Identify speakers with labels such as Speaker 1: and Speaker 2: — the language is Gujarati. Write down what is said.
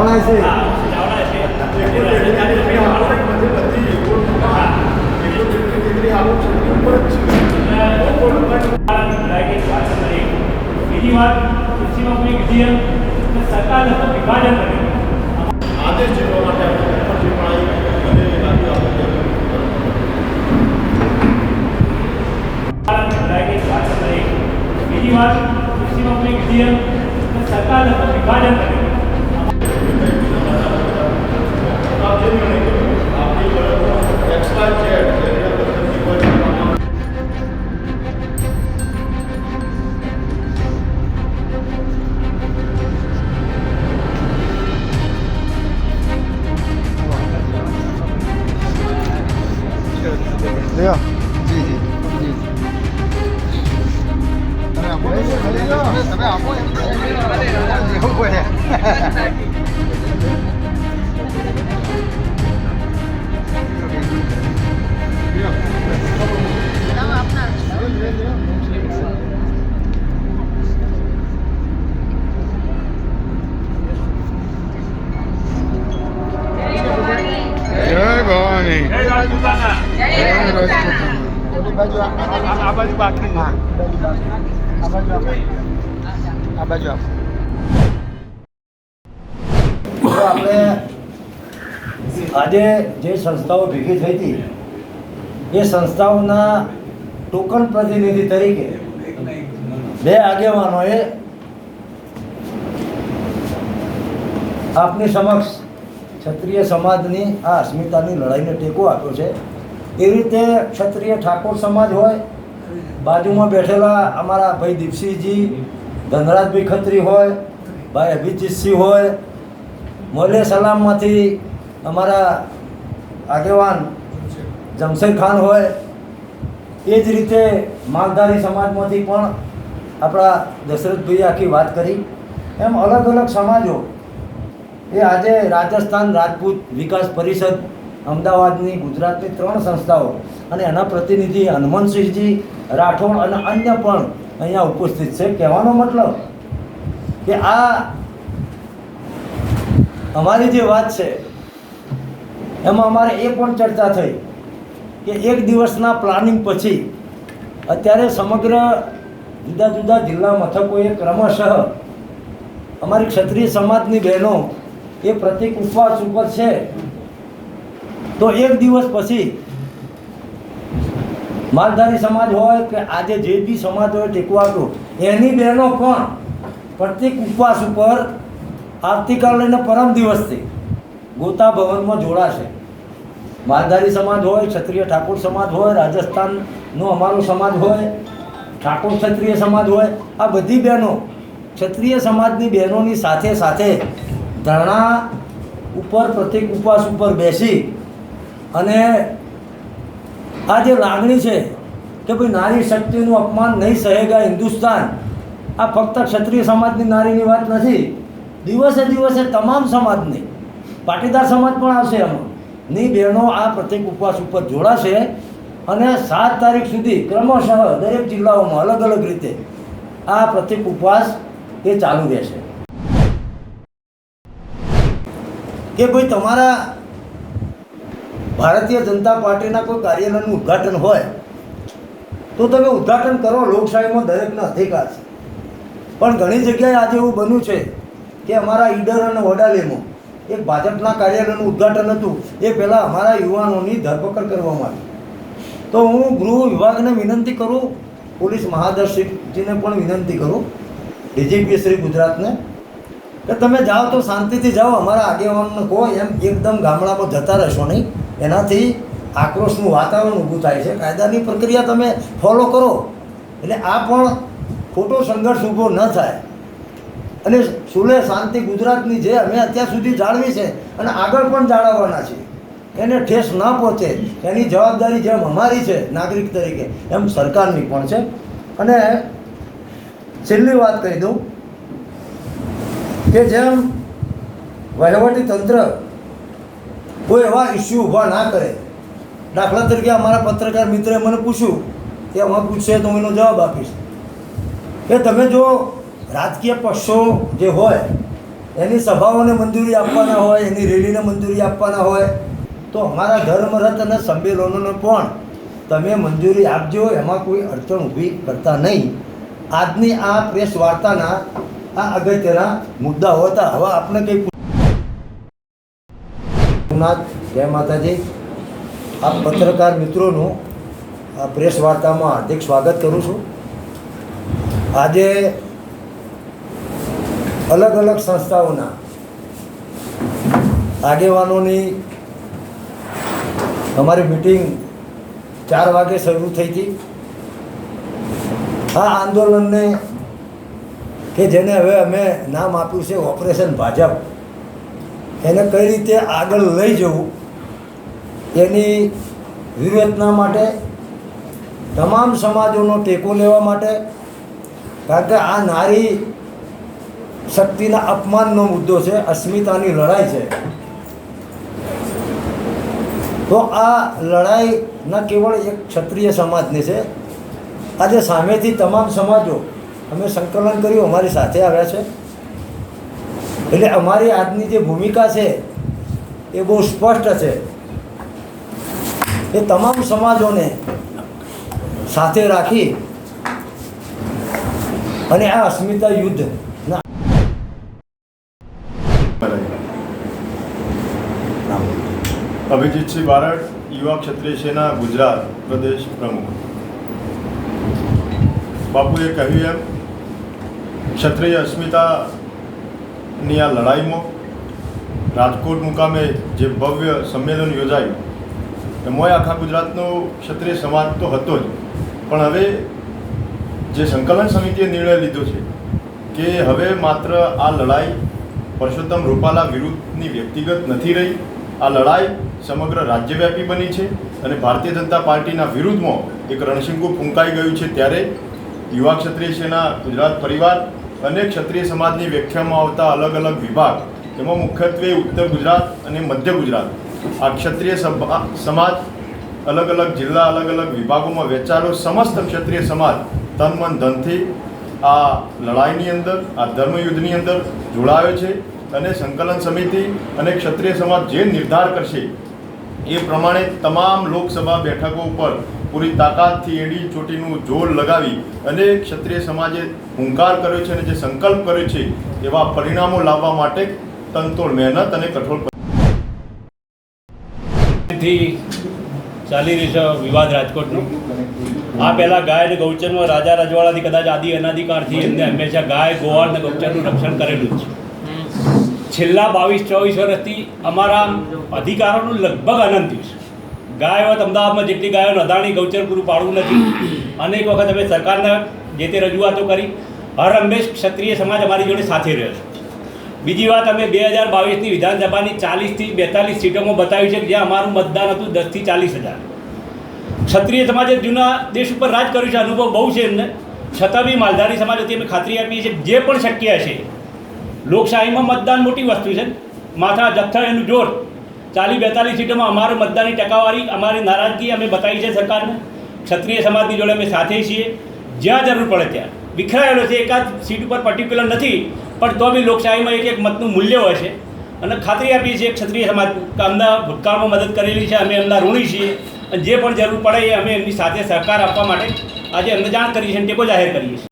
Speaker 1: જાવણા છે
Speaker 2: બીજી વાત કૃષિમાં કોઈ વિધેયક સરકાર વિભાજન કરે
Speaker 3: આદેશ જીતવા માટે
Speaker 2: બીજી વાત કૃષિમાં કોઈ વિધેયક સરકાર વિભાજન કરે
Speaker 1: લ્યો જી જી જી તમે આપો તમે આપો એવું પડે જય ભવાની આ બાજુ બાકી આ બાજુ
Speaker 4: આપણે આજે જે સંસ્થાઓ ભેગી થઈ હતી એ સંસ્થાઓના ટોકન પ્રતિનિધિ તરીકે બે આગેવાનોએ આપની સમક્ષ ક્ષત્રિય સમાજની આ અસ્મિતાની લડાઈને ટેકો આપ્યો છે. એ રીતે ક્ષત્રિય ઠાકોર સમાજ હોય, બાજુમાં બેઠેલા અમારા ભાઈ દીપસિંહજી, ધનરાજભાઈ ખત્રી હોય, ભાઈ અભિજીતસિંહ હોય, મોલે સલામમાંથી અમારા આગેવાન જમશેદ ખાન હોય, એ જ રીતે માલધારી સમાજમાંથી પણ આપણા દશરથભાઈએ આખી વાત કરી. એમ અલગ અલગ સમાજો એ આજે રાજસ્થાન રાજપૂત વિકાસ પરિષદ અમદાવાદની ગુજરાતની 3 સંસ્થાઓ અને એના પ્રતિનિધિ હનુમંતસિંહજી રાઠોડ અને અન્ય પણ અહીંયા ઉપસ્થિત છે. કહેવાનો મતલબ કે આ અમારી જે વાત છે એમાં અમારે એ પણ ચર્ચા થઈ કે એક દિવસના પ્લાનિંગ પછી અત્યારે સમગ્ર જુદા જુદા જિલ્લા મથકોએ ક્રમશઃ અમારી ક્ષત્રિય સમાજની બહેનો એ પ્રતિક ઉપવાસ ઉપર છે. તો એક દિવસ પછી માલધારી સમાજ હોય કે આજે જે બી સમાજ હોય ટેકો આપ્યો એની બહેનો પણ પ્રતિક ઉપવાસ ઉપર આવતીકાલ લઈને પરમ દિવસથી ગોતા ભવનમાં જોડાશે. માલધારી સમાજ હોય, ક્ષત્રિય ઠાકોર સમાજ હોય, રાજસ્થાનનો અમારો સમાજ હોય, ઠાકોર ક્ષત્રિય સમાજ હોય, આ બધી બહેનો ક્ષત્રિય સમાજની બહેનોની સાથે સાથે ધરણા ઉપર પ્રતિક ઉપવાસ ઉપર બેસી અને આ જે લાગણી છે કે ભાઈ નારી શક્તિનું અપમાન નહીં સહેગા હિન્દુસ્તાન, આ ફક્ત ક્ષત્રિય સમાજની નારીની વાત નથી. દિવસે દિવસે તમામ સમાજની, પાટીદાર સમાજ પણ આવશે એમાં ની બહેનો આ પ્રતિક ઉપવાસ ઉપર જોડાશે અને 7 તારીખ સુધી ક્રમશઃ દરેક જિલ્લાઓમાં અલગ અલગ રીતે આ પ્રતિક ઉપવાસ એ ચાલુ રહેશે. કે ભાઈ તમારા ભારતીય જનતા પાર્ટીના કોઈ કાર્યાલયનું ઉદ્ઘાટન હોય તો તમે ઉદ્ઘાટન કરો, લોકશાહીમાં દરેકનો અધિકાર છે. પણ ઘણી જગ્યાએ આજે એવું બન્યું છે કે અમારા ઈડર અને વડાલીમાં એક ભાજપના કાર્યાલયનું ઉદ્ઘાટન હતું, એ પહેલાં અમારા યુવાનોની ધરપકડ કરવામાં આવી. તો હું ગૃહ વિભાગને વિનંતી કરું, પોલીસ મહાદર્શકજીને પણ વિનંતી કરું, ડીજીપી શ્રી ગુજરાતને, કે તમે જાઓ તો શાંતિથી જાઓ, અમારા આગેવાનોને કહો એમ એકદમ ગામડામાં જતા રહેશો નહીં. એનાથી આક્રોશનું વાતાવરણ ઊભું થાય છે. કાયદાની પ્રક્રિયા તમે ફોલો કરો એટલે આ પણ ખોટો સંઘર્ષ ઊભો ન થાય અને સુલે શાંતિ ગુજરાતની જે અમે અત્યાર સુધી જાળવી છે અને આગળ પણ જાળવવાના છીએ એને ઠેસ ન પહોંચે એની જવાબદારી જેમ અમારી છે નાગરિક તરીકે એમ સરકારની પણ છે. અને છેલ્લી વાત કહી દઉં કે જેમ વહીવટી તંત્ર કોઈ એવા ઇસ્યુ ઊભા ના કરે, દાખલા તરીકે અમારા પત્રકાર મિત્રએ મને પૂછ્યું કે આમાં પૂછશે તો હું એનો જવાબ આપીશ કે તમે જો રાજકીય પક્ષો જે હોય એની સભાઓને મંજૂરી આપવાના હોય, એની રેલીને મંજૂરી આપવાના હોય, તો અમારા ધર્મરથ અને સંમેલનોને પણ તમે મંજૂરી આપજો, એમાં કોઈ અડચણ ઊભી કરતા નહીં. આજની આ પ્રેસ વાર્તાના આ અગત્યના મુદ્દાઓ હતા. હવે આપણે કંઈ જય માતાજી. આ પત્રકાર મિત્રોનું આ પ્રેસ વાર્તામાં હાર્દિક સ્વાગત કરું છું. આજે અલગ અલગ સંસ્થાઓના આગેવાનોની અમારી મિટિંગ 4 વાગે શરૂ થઈ હતી. આ આંદોલનને કે જેને હવે અમે નામ આપ્યું છે ઓપરેશન ભાજપ, એને કઈ રીતે આગળ લઈ જવું એની વ્યૂહરચના માટે, તમામ સમાજોનો ટેકો લેવા માટે, કારણ કે આ નારી શક્તિના અપમાનનો મુદ્દો છે, અસ્મિતાની લડાઈ છે. તો આ લડાઈ ન કેવળ એક ક્ષત્રિય સમાજની છે. આજે સામેથી તમામ સમાજો અમે સંકલન કર્યું, અમારી સાથે આવ્યા છે. એટલે અમારી આજની જે ભૂમિકા છે એ બહુ સ્પષ્ટ છે. એ તમામ સમાજોને સાથે રાખી અને આ અસ્મિતા યુદ્ધના
Speaker 3: અભિજીતસિંહ બારડ, યુવા ક્ષત્રિય સેના ગુજરાત પ્રદેશ પ્રમુખ. બાપુએ કહ્યું એમ ક્ષત્રિય અસ્મિતાની આ લડાઈમાં રાજકોટ મુકામે જે ભવ્ય સંમેલન યોજાયું એમાં આખા ગુજરાતનો ક્ષત્રિય સમાજ તો હતો જ, પણ હવે જે સંકલન સમિતિએ નિર્ણય લીધો છે કે હવે માત્ર આ લડાઈ પરસોત્તમ રૂપાલા વિરુદ્ધની વ્યક્તિગત નથી રહી, આ લડાઈ સમગ્ર રાજ્યવ્યાપી બની છે અને ભારતીય જનતા પાર્ટીના વિરુદ્ધમાં એક રણશીંગું ફૂંકાઈ ગયું છે. ત્યારે યુવા ક્ષત્રિય સેના ગુજરાત પરિવાર અને ક્ષત્રિય સમાજની વ્યાખ્યામાં આવતા અલગ અલગ વિભાગ, એમાં મુખ્યત્વે ઉત્તર ગુજરાત અને મધ્ય ગુજરાત, આ ક્ષત્રિય સમાજ અલગ અલગ જિલ્લા, અલગ અલગ વિભાગોમાં વહેંચાયેલો સમસ્ત ક્ષત્રિય સમાજ તન મન ધનથી આ લડાઈની અંદર, આ ધર્મયુદ્ધની અંદર જોડાયો છે. અને સંકલન સમિતિ અને ક્ષત્રિય સમાજ જે નિર્ધાર કરશે એ પ્રમાણે તમામ લોકસભા બેઠકો ઉપર પૂરી તાકાતથી એડી ચોટીનું જોર લગાવી અને ક્ષત્રિય સમાજે હુંકાર કર્યો છે અને જે સંકલ્પ કર્યો છે એવા પરિણામો લાવવા માટે તનતોડ મહેનત અને કઠોર
Speaker 2: ચાલી રહ્યું છે વિવાદ રાજકોટનો. આ પહેલાં ગાય અને ગૌચરમાં રાજા રજવાડાથી કદાચ આદિ અનાદિકાળથી એમને હંમેશા ગાય, ગોવાળ અને ગૌચરનું રક્ષણ કરેલું જ છે. છેલ્લા 22-24 વર્ષથી અમારા અધિકારોનું લગભગ અનંત થયું છે. ગાય હોત અમદાવાદમાં જેટલી ગાયોનું અદાણી ગૌચર પૂરું પાડવું નથી. અનેક વખત અમે સરકારને જે તે રજૂઆતો કરી. હર હંમેશ ક્ષત્રિય સમાજ અમારી જોડે સાથે રહ્યો છે. બીજી વાત, અમે 2022ની વિધાનસભાની 40થી 42 સીટોમાં બતાવ્યું છે કે જ્યાં અમારું મતદાન હતું 10થી 40 હજાર. ક્ષત્રિય સમાજે જૂના દેશ ઉપર રાજ કર્યું છે, અનુભવ બહુ છે એમને. છતાં બી માલધારી સમાજ હતી અમે ખાતરી આપીએ છીએ જે પણ શક્ય છે. લોકશાહીમાં મતદાન મોટી વસ્તુ છે. માથા જથ્થા એનું જોર 40-42 સીટોમાં અમારું મતદાનની ટકાવારી, અમારી નારાજગી અમે બતાવી છે સરકારને. ક્ષત્રિય સમાજની જોડે અમે સાથે છીએ. જ્યાં જરૂર પડે ત્યાં વિખરાયેલો છે. એકાદ સીટ ઉપર પર્ટિક્યુલર નથી, પણ તો બી લોકશાહીમાં એક મતનું મૂલ્ય હોય છે. અને ખાતરી આપીએ છીએ ક્ષત્રિય સમાજ અમના ભૂતકાળમાં મદદ કરેલી છે, અમે એમના ઋણી છીએ. અને જે પણ જરૂર પડે એ અમે એમની સાથે સહકાર આપવા માટે આજે એમને જાણ કરી છે અને ટેકો જાહેર કરીએ છીએ.